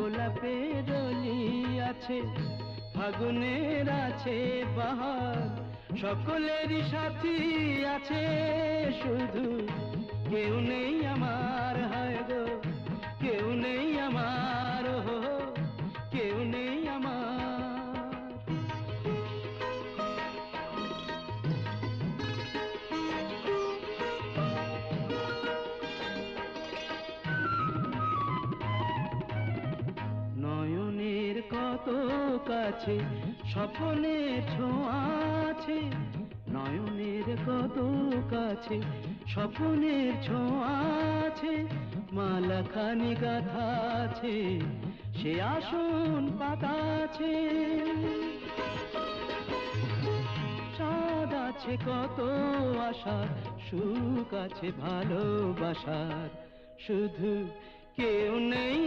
গোলাপের ডলি আছে, ফাগুনের আছে বাহার, সকলেরই সাথী আছে, শুধু কেউ নেই আমার, হায় গো কেউ নেই আমার, কেউ নেই আমার। নয়নের কত কাছে স্বপ্নের ছোঁয়া আছে, নয়নের কত কাছে স্বপ্নের ছোঁয়া আছে, মালাখানি গাথা আছে, সে আসন পাতা আছে, চাঁদ আছে কত আশার, সুখ আছে ভালোবাসার, শুধু কেউ নেই।